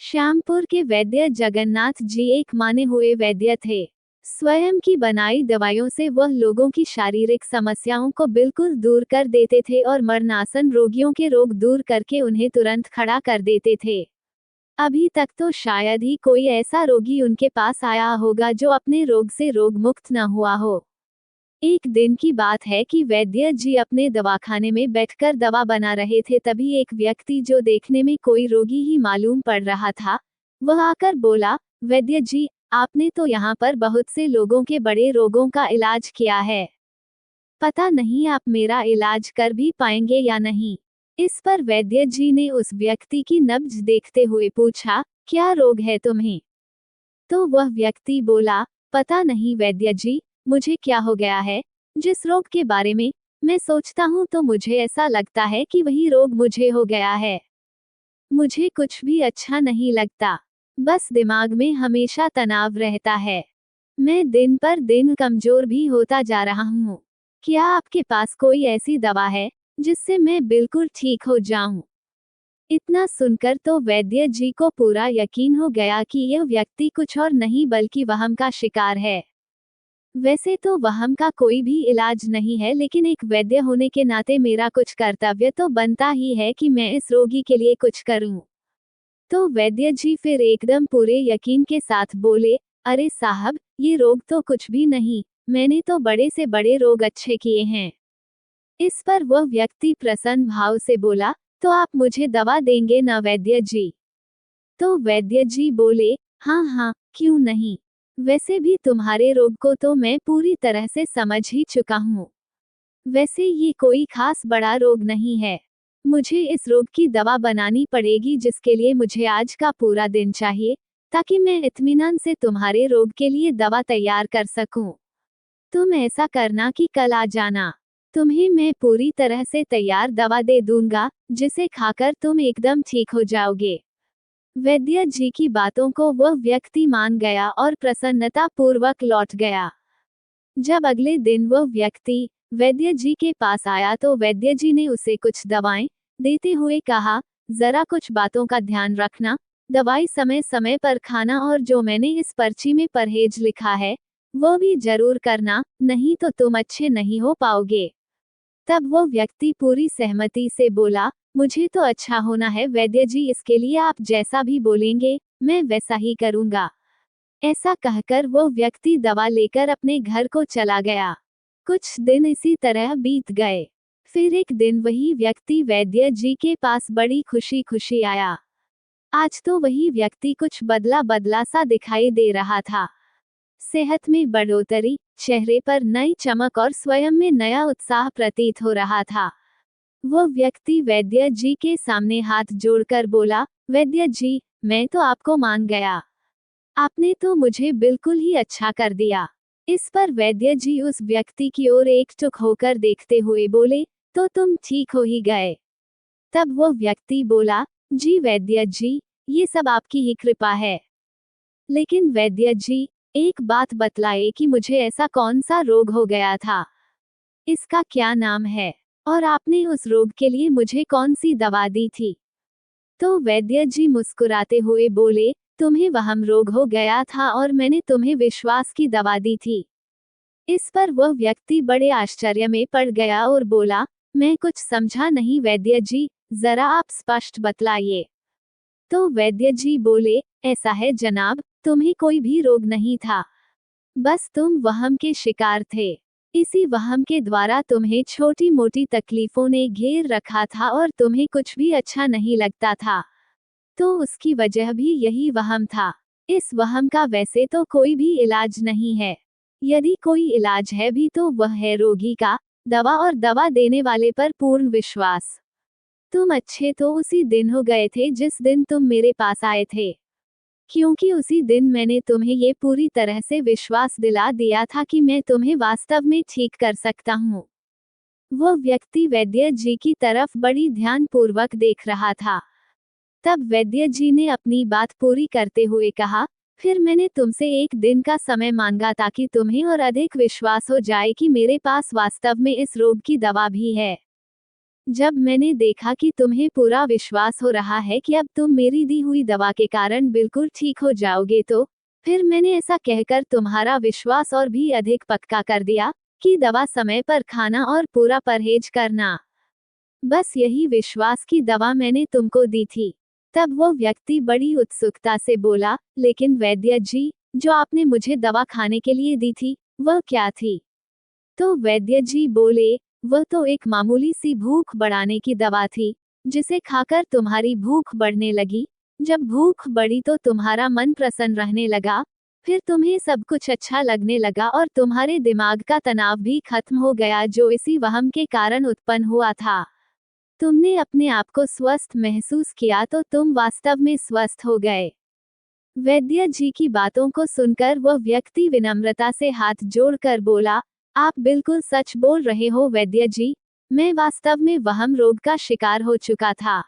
श्यामपुर के वैद्य जगन्नाथ जी एक माने हुए वैद्य थे। स्वयं की बनाई दवाइयों से वह लोगों की शारीरिक समस्याओं को बिल्कुल दूर कर देते थे और मरणासन रोगियों के रोग दूर करके उन्हें तुरंत खड़ा कर देते थे। अभी तक तो शायद ही कोई ऐसा रोगी उनके पास आया होगा जो अपने रोग से रोग मुक्त न हुआ हो। एक दिन की बात है कि वैद्य जी अपने दवाखाने में बैठकर दवा बना रहे थे, तभी एक व्यक्ति जो देखने में कोई रोगी ही मालूम पड़ रहा था, वह आकर बोला, वैद्य जी, आपने तो यहाँ पर बहुत से लोगों के बड़े रोगों का इलाज किया है। पता नहीं आप मेरा इलाज कर भी पाएंगे या नहीं। इस पर वैद्य जी ने उस व्यक्ति की नब्ज देखते हुए पूछा, क्या रोग है तुम्हें? तो वह व्यक्ति बोला, पता नहीं वैद्य जी, मुझे क्या हो गया है। जिस रोग के बारे में मैं सोचता हूँ तो मुझे ऐसा लगता है कि वही रोग मुझे हो गया है। मुझे कुछ भी अच्छा नहीं लगता, बस दिमाग में हमेशा तनाव रहता है। मैं दिन पर दिन कमजोर भी होता जा रहा हूँ। क्या आपके पास कोई ऐसी दवा है जिससे मैं बिल्कुल ठीक हो जाऊं? इतना सुनकर तो वैद्य जी को पूरा यकीन हो गया कि यह व्यक्ति कुछ और नहीं बल्कि वहम का शिकार है। वैसे तो वहम का कोई भी इलाज नहीं है, लेकिन एक वैद्य होने के नाते मेरा कुछ कर्तव्य तो बनता ही है कि मैं इस रोगी के लिए कुछ करूं। तो वैद्य जी फिर एकदम पूरे यकीन के साथ बोले, अरे साहब, ये रोग तो कुछ भी नहीं, मैंने तो बड़े से बड़े रोग अच्छे किए हैं। इस पर वह व्यक्ति प्रसन्न भाव से बोला, तो आप मुझे दवा देंगे ना वैद्य जी? तो वैद्य जी बोले, हाँ हाँ, क्यों नहीं। वैसे भी तुम्हारे रोग को तो मैं पूरी तरह से समझ ही चुका हूँ। वैसे ये कोई खास बड़ा रोग नहीं है। मुझे इस रोग की दवा बनानी पड़ेगी, जिसके लिए मुझे आज का पूरा दिन चाहिए, ताकि मैं इत्मीनान से तुम्हारे रोग के लिए दवा तैयार कर सकूं। तुम ऐसा करना कि कल आ जाना। तुम्हें मैं पूरी तरह से तैयार दवा दे दूंगा, जिसे खाकर तुम एकदम ठीक हो जाओगे। वैद्य जी की बातों को वह व्यक्ति मान गया और प्रसन्नता पूर्वक लौट गया। जब अगले दिन वह व्यक्ति वैद्य जी के पास आया तो वैद्य जी ने उसे कुछ दवाएं देते हुए कहा, जरा कुछ बातों का ध्यान रखना, दवाई समय समय पर खाना और जो मैंने इस पर्ची में परहेज लिखा है वो भी जरूर करना, नहीं तो तुम अच्छे नहीं हो पाओगे। तब वो व्यक्ति पूरी सहमति से बोला, मुझे तो अच्छा होना है वैद्य जी, इसके लिए आप जैसा भी बोलेंगे मैं वैसा ही करूंगा। ऐसा कहकर वो व्यक्ति दवा लेकर अपने घर को चला गया। कुछ दिन इसी तरह बीत गए। फिर एक दिन वही व्यक्ति वैद्य जी के पास बड़ी खुशी खुशी आया। आज तो वही व्यक्ति कुछ बदला बदला सा दिखाई दे रहा था। सेहत में बढ़ोतरी, चेहरे पर नई चमक और स्वयं में नया उत्साह प्रतीत हो रहा था। वो व्यक्ति वैद्य जी के सामने हाथ जोड़कर बोला, वैद्य जी, मैं तो आपको मान गया। आपने तो मुझे बिल्कुल ही अच्छा कर दिया। इस पर वैद्य जी उस व्यक्ति की ओर एकटुक होकर देखते हुए बोले, तो तुम ठीक हो ही गए। तब वो व्यक्ति बोला, जी वैद्य जी, ये सब आपकी ही कृपा है। लेकिन वैद्य जी, एक बात बतलाए कि मुझे ऐसा कौन सा रोग हो गया था, इसका क्या नाम है, और आपने उस रोग के लिए मुझे कौन सी दवा दी थी? तो वैद्य जी मुस्कुराते हुए बोले, तुम्हें वहम रोग हो गया था और मैंने तुम्हें विश्वास की दवा दी थी। इस पर वह व्यक्ति बड़े आश्चर्य में पड़ गया और बोला, मैं कुछ समझा नहीं वैद्य जी, जरा आप स्पष्ट बतलाइए। तो वैद्य जी बोले, ऐसा है जनाब, तुम्हें कोई भी रोग नहीं था, बस तुम वहम के शिकार थे। इसी वहम के द्वारा तुम्हें छोटी मोटी तकलीफों ने घेर रखा था और तुम्हें कुछ भी अच्छा नहीं लगता था। तो उसकी वजह भी यही वहम था। इस वहम का वैसे तो कोई भी इलाज नहीं है। यदि कोई इलाज है भी तो वह है रोगी का दवा और दवा देने वाले पर पूर्ण विश्वास। तुम अच्छे तो उसी दिन हो गए थे जिस दिन तुम मेरे पास आए थे, क्योंकि उसी दिन मैंने तुम्हें ये पूरी तरह से विश्वास दिला दिया था कि मैं तुम्हें वास्तव में ठीक कर सकता हूँ। वह व्यक्ति वैद्य जी की तरफ बड़ी ध्यान पूर्वक देख रहा था। तब वैद्य जी ने अपनी बात पूरी करते हुए कहा, फिर मैंने तुमसे एक दिन का समय मांगा ताकि तुम्हें और अधिक विश्वास हो जाए कि मेरे पास वास्तव में इस रोग की दवा भी है। जब मैंने देखा कि तुम्हें पूरा विश्वास हो रहा है कि अब तुम मेरी दी हुई दवा के कारण बिल्कुल ठीक हो जाओगे, तो फिर मैंने ऐसा कहकर तुम्हारा विश्वास और भी अधिक पक्का कर दिया कि दवा समय पर खाना और पूरा परहेज करना। बस यही विश्वास की दवा मैंने तुमको दी थी। तब वो व्यक्ति बड़ी उत्सुकता से बोला, लेकिन वैद्य जी, जो आपने मुझे दवा खाने के लिए दी थी, वह क्या थी? तो वैद्य जी बोले, वह तो एक मामूली सी भूख बढ़ाने की दवा थी, जिसे खाकर तुम्हारी भूख बढ़ने लगी। जब भूख बढ़ी तो तुम्हारा मन प्रसन्न रहने लगा, फिर तुम्हें सब कुछ अच्छा लगने लगा और तुम्हारे दिमाग का तनाव भी खत्म हो गया जो इसी वहम के कारण उत्पन्न हुआ था। तुमने अपने आप को स्वस्थ महसूस किया तो तुम वास्तव में स्वस्थ हो गए। वैद्य जी की बातों को सुनकर वह व्यक्ति विनम्रता से हाथ जोड़कर बोला, आप बिल्कुल सच बोल रहे हो वैद्य जी, मैं वास्तव में वहम रोग का शिकार हो चुका था।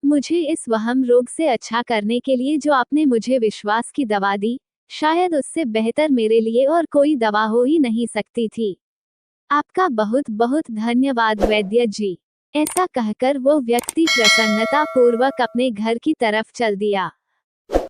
मुझे इस वहम रोग से अच्छा करने के लिए जो आपने मुझे विश्वास की दवा दी, शायद उससे बेहतर मेरे लिए और कोई दवा हो ही नहीं सकती थी। आपका बहुत बहुत धन्यवाद वैद्य जी। ऐसा कहकर वो व्यक्ति प्रसन्नता पूर्वक अपने घर की तरफ चल दिया।